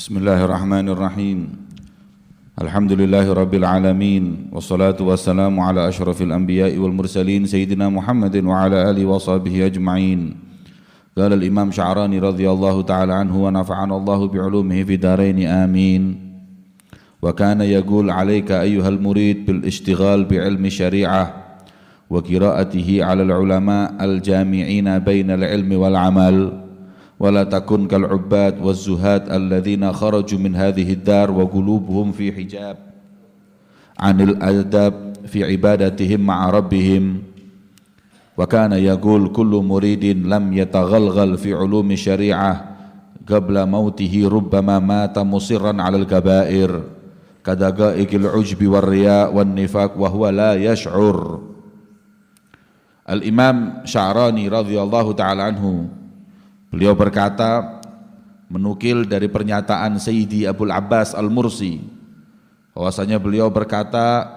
Bismillahirrahmanirrahim. Alhamdulillahirabbil alamin wassalatu wassalamu ala asyrafil anbiya'i wal mursalin sayyidina Muhammadin wa ala alihi wa sahbihi ajma'in. Qala al-Imam Sya'rani radhiyallahu ta'ala anhu wa nafa'ana Allahu bi'ulumihi fi darain amin. Wa kana yaqul 'alaika ayyuhal murid bil ishtighal bi 'ilmi syari'ah wa qira'atihi 'ala al-ulama al-jami'ina baina al-'ilmi wal 'amal. ولا تكن كالعباد والزهاد الذين خرجوا من هذه الدار وقلوبهم في حجاب عن الأدب في عبادتهم مع ربهم وكان يقول كل مريد لم يتغلغل في علوم الشريعة قبل موته ربما مات مصرا على الكبائر كدقائق العجب والرياء والنفاق وهو لا يشعر. Al-Imam Sya'rani radhiyallahu ta'ala anhu, beliau berkata, menukil dari pernyataan Sayyidi Abul Abbas Al-Mursi, bahwasanya beliau berkata,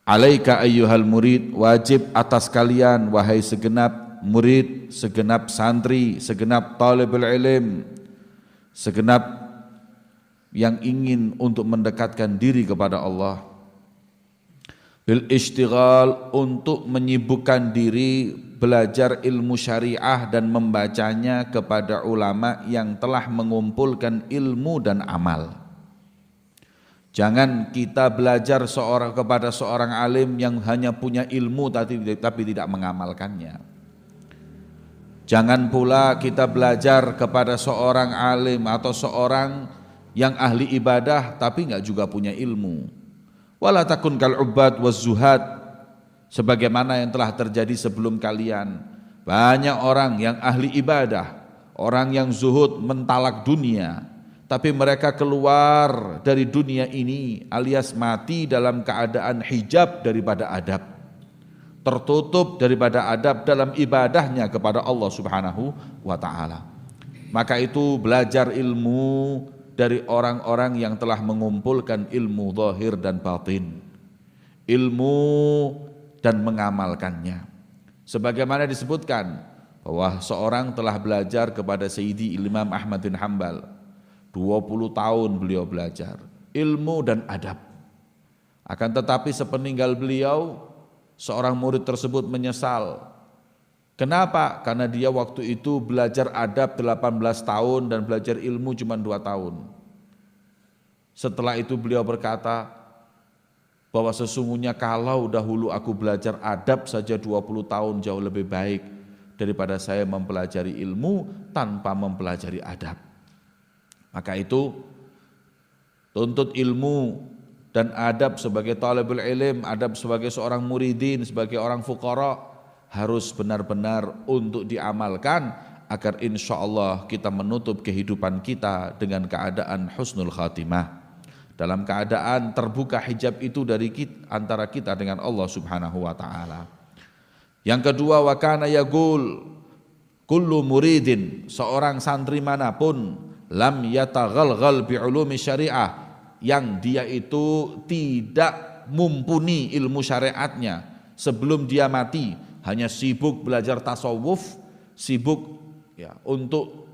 alaika ayyuhal murid, wajib atas kalian wahai segenap murid, segenap santri, segenap talibul ilm, segenap yang ingin untuk mendekatkan diri kepada Allah, bil ishtighal, untuk menyibukkan diri belajar ilmu syariah dan membacanya kepada ulama yang telah mengumpulkan ilmu dan amal. Jangan kita belajar kepada seorang alim yang hanya punya ilmu tapi tidak mengamalkannya. Jangan pula kita belajar kepada seorang alim atau seorang yang ahli ibadah tapi enggak juga punya ilmu. Wala takun kal ubad waz zuhad, sebagaimana yang telah terjadi sebelum kalian. Banyak orang yang ahli ibadah, orang yang zuhud, mentalak dunia, tapi mereka keluar dari dunia ini alias mati dalam keadaan hijab daripada adab, tertutup daripada adab dalam ibadahnya kepada Allah Subhanahu wa ta'ala. Maka itu belajar ilmu dari orang-orang yang telah mengumpulkan ilmu zahir dan batin, ilmu dan mengamalkannya. Sebagaimana disebutkan bahwa seorang telah belajar kepada Sayyidi Imam Ahmad bin Hanbal, 20 tahun beliau belajar ilmu dan adab. Akan tetapi sepeninggal beliau, seorang murid tersebut menyesal. Kenapa? Karena dia waktu itu belajar adab 18 tahun dan belajar ilmu cuma 2 tahun. Setelah itu beliau berkata bahwa sesungguhnya kalau dahulu aku belajar adab saja 20 tahun jauh lebih baik daripada saya mempelajari ilmu tanpa mempelajari adab. Maka itu tuntut ilmu dan adab sebagai talibul ilm, adab sebagai seorang muridin, sebagai orang fuqara harus benar-benar untuk diamalkan agar insya Allah kita menutup kehidupan kita dengan keadaan husnul khatimah, dalam keadaan terbuka hijab itu dari antara kita dengan Allah Subhanahu wa ta'ala. Yang kedua, wa kana yaqul kullu muridin, seorang santri manapun, lam yataghalghal bi ulumi syariah, yang dia itu tidak mumpuni ilmu syariatnya sebelum dia mati, hanya sibuk belajar tasawuf, sibuk untuk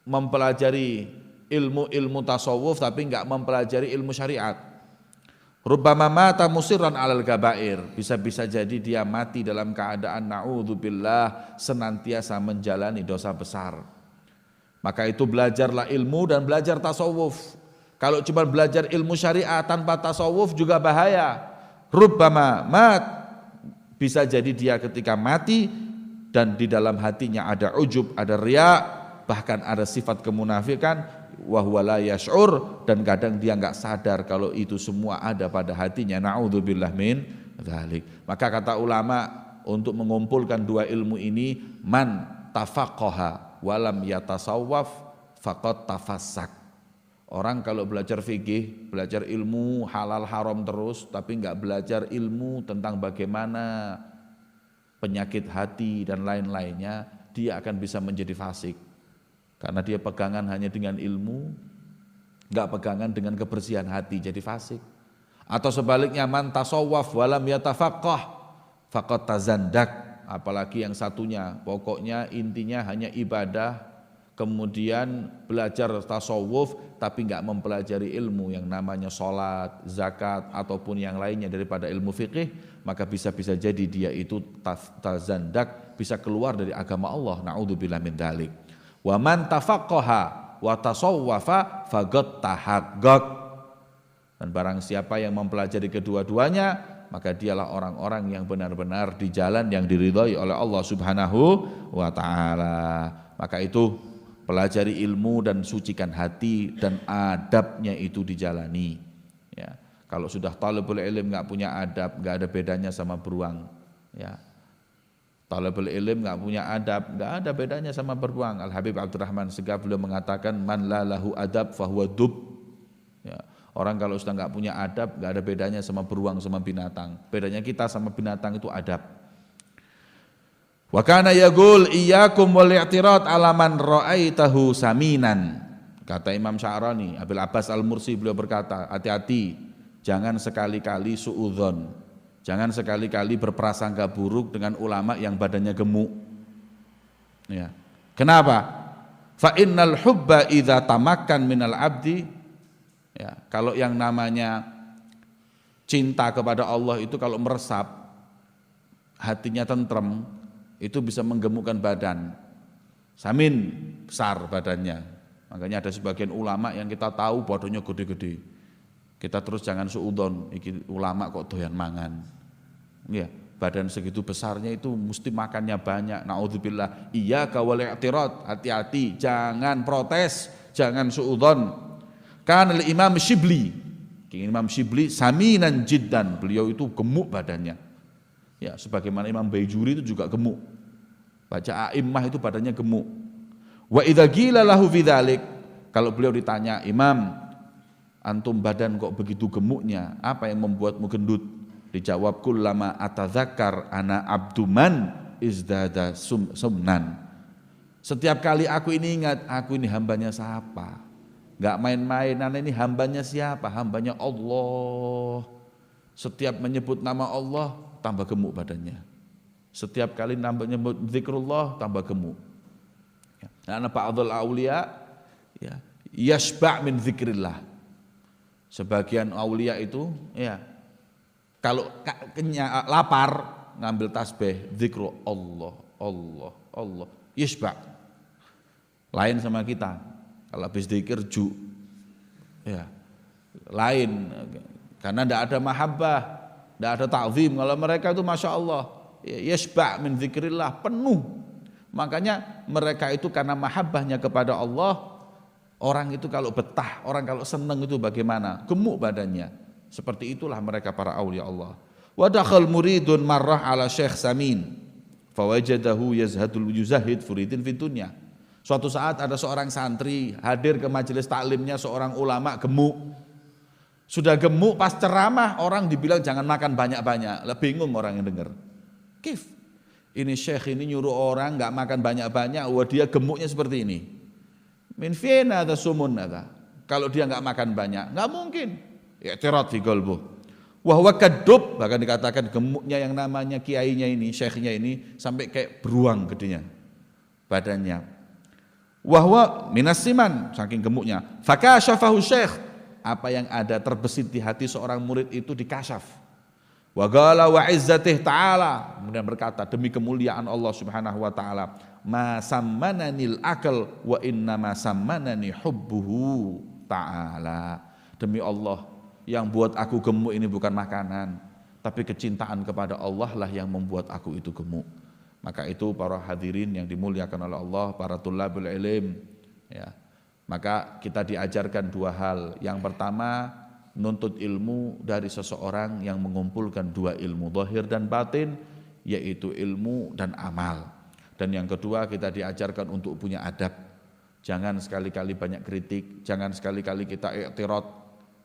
mempelajari ilmu-ilmu tasawuf tapi enggak mempelajari ilmu syariat. Rubbama mata musirran alal kabair, bisa-bisa jadi dia mati dalam keadaan naudzubillah senantiasa menjalani dosa besar. Maka itu belajarlah ilmu dan belajar tasawuf. Kalau cuma belajar ilmu syariat tanpa tasawuf juga bahaya. Rubbama mat, bisa jadi dia ketika mati dan di dalam hatinya ada ujub, ada riya, bahkan ada sifat kemunafikan, wa huwa la yash'ur, dan kadang dia enggak sadar kalau itu semua ada pada hatinya. Na'udzubillah min dzalik. Maka kata ulama, untuk mengumpulkan dua ilmu ini, man tafaqqaha walam yatasawwaf faqad tafassak. Orang kalau belajar fikih, belajar ilmu halal haram terus tapi enggak belajar ilmu tentang bagaimana penyakit hati dan lain-lainnya, dia akan bisa menjadi fasik. Karena dia pegangan hanya dengan ilmu, enggak pegangan dengan kebersihan hati, jadi fasik. Atau sebaliknya, man tasawwaf walam yatafaqqah faqad tazandak. Apalagi yang satunya, pokoknya intinya hanya ibadah, kemudian belajar tasawuf tapi nggak mempelajari ilmu yang namanya sholat, zakat ataupun yang lainnya daripada ilmu fikih, maka bisa-bisa jadi dia itu tazandak, bisa keluar dari agama Allah. Na'udzubillah min dzalik. Wa man tafaqqaha wa tasawwafa faqad tahaqqaq. Dan barang siapa yang mempelajari kedua-duanya, maka dialah orang-orang yang benar-benar di jalan yang diridhai oleh Allah Subhanahu wa taala. Maka itu pelajari ilmu dan sucikan hati dan adabnya itu dijalani. Ya, kalau sudah talabul ilm nggak punya adab, nggak ada bedanya sama beruang. Ya, talabul ilm nggak punya adab, nggak ada bedanya sama beruang. Al Habib Abdurrahman Segaf beliau mengatakan man la lahu adab fahuwa dub. Ya, orang kalau sudah nggak punya adab, nggak ada bedanya sama beruang sama binatang. Bedanya kita sama binatang itu adab. Wa kana yaqul iyyakum wal i'tirad ala man ra'aitahu saminan. Kata Imam Sya'rani, Abil Abbas Al-Mursi beliau berkata, hati-hati, jangan sekali-kali suudzon, jangan sekali-kali berprasangka buruk dengan ulama yang badannya gemuk. Ya. Kenapa? Fa innal hubba idza tamakkan minal abdi, ya, kalau yang namanya cinta kepada Allah itu kalau meresap, hatinya tentrem, itu bisa menggemukkan badan. Samin, besar badannya. Makanya ada sebagian ulama yang kita tahu badannya gede-gede. Kita terus jangan suudzon, iki ulama kok doyan mangan. Ya, badan segitu besarnya itu mesti makannya banyak. Naudzubillah. Iyyaka wal i'tirad, hati-hati, jangan protes, jangan suudzon. Kan Imam Shibli, Imam Shibli saminan jiddan, beliau itu gemuk badannya. Ya, sebagaimana Imam Baijuri itu juga gemuk. Baca a'immah itu badannya gemuk. Wa idza qila lahu bidzalik, kalau beliau ditanya, "Imam, antum badan kok begitu gemuknya? Apa yang membuatmu gendut?" Dijawab, "Kullama atadzakkar ana abduman izdada sumnan." Setiap kali aku ini ingat, aku ini hambanya siapa? Enggak main-main, ini hambanya siapa? Hambanya Allah. Setiap menyebut nama Allah tambah gemuk badannya. Setiap kali menyebut zikrullah tambah gemuk. Karena ba'dul aulia ya yashba' min zikrillah. Sebagian aulia itu ya kalau lapar ngambil tasbih zikru Allah, Allah, Allah, yashba'. Lain sama kita. Kalau habis zikir ya. Lain karena tidak ada mahabbah, tidak ada ta'zim. Kalau mereka itu masya Allah, yashba' min zikrillah, penuh. Makanya mereka itu karena mahabbahnya kepada Allah, orang itu kalau betah, orang kalau senang itu bagaimana? Gemuk badannya. Seperti itulah mereka para aulia Allah. Wa dakhal muridun marrah ala Syekh Samin, fawajadahu yazhadul yuzahid furidin fid dunya. Suatu saat ada seorang santri hadir ke majelis taklimnya seorang ulama gemuk. Sudah gemuk pas ceramah orang dibilang jangan makan banyak-banyak. Lah bingung orang yang dengar. Kif? Ini syekh ini nyuruh orang enggak makan banyak-banyak, wah dia gemuknya seperti ini. Min fina ada sumun ada. Kalau dia enggak makan banyak, enggak mungkin. I'tirad fi qalbuh. Wa huwa kadub, bahkan dikatakan gemuknya yang namanya kiainya ini, syekhnya ini sampai kayak beruang gedenya badannya. Wa huwa minas siman, saking gemuknya. Fakashafahu syekh, apa yang ada terbesit di hati seorang murid itu dikasyaf. Wa qala wa izzatih ta'ala, kemudian berkata demi kemuliaan Allah Subhanahu wa taala, ma sammananil akal wa inna ma sammanani hubbuhu ta'ala. Demi Allah, yang buat aku gemuk ini bukan makanan, tapi kecintaan kepada Allah lah yang membuat aku itu gemuk. Maka itu para hadirin yang dimuliakan oleh Allah, para tulabul ilm, ya. Maka kita diajarkan dua hal. Yang pertama, nuntut ilmu dari seseorang yang mengumpulkan dua ilmu, zahir dan batin, yaitu ilmu dan amal. Dan yang kedua, kita diajarkan untuk punya adab. Jangan sekali-kali banyak kritik, jangan sekali-kali kita i'tirad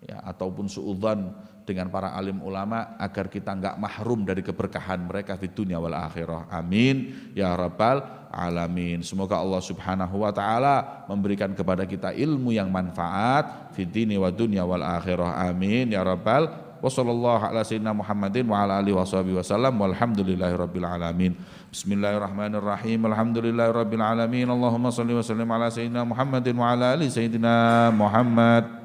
ya, ataupun suudzon dengan para alim ulama agar kita enggak mahrum dari keberkahan mereka di dunia wal akhirah. Amin ya rabbal alamin. Semoga Allah Subhanahu wa taala memberikan kepada kita ilmu yang manfaat fi dini wa dunya wal akhirah. Amin ya rabbal Wa sallallahu ala sayyidina Muhammadin wa ala alihi washabihi wasallam walhamdulillahirabbil alamin. Bismillahirrahmanirrahim. Alhamdulillahirabbil alamin. Allahumma shalli wa sallim ala sayyidina Muhammadin wa ala ali sayyidina Muhammad.